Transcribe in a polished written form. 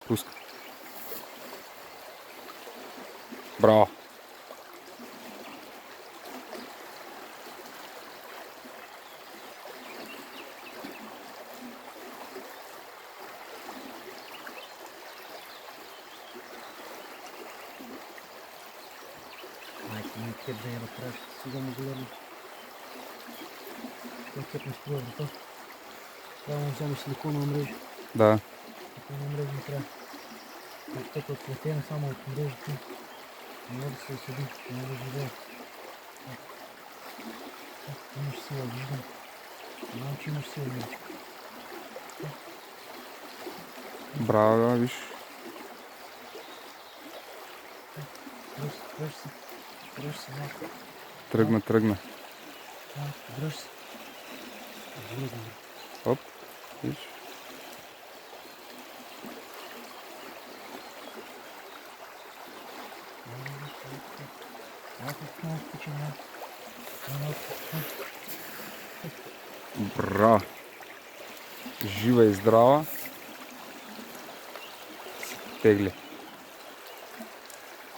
Пуска. Браво. Майка ми кеп да я направиш. Сега му гледам. Той кеп не струва врата. Трябва да взема силиконова мрежа. Да. Силиконова мрежа не трябва. Тък отплетена само от мрежата. Не може да се осъди. Не може да живее. Имаш сила, виждам. Знам, че имаш сила, миличка. Браво, виж. Дръж се. Дръж се малко. Тръгна. Дръж се. Влезна. Оп, виж. Малко почина. Браво. Жива и здрава. Тегли.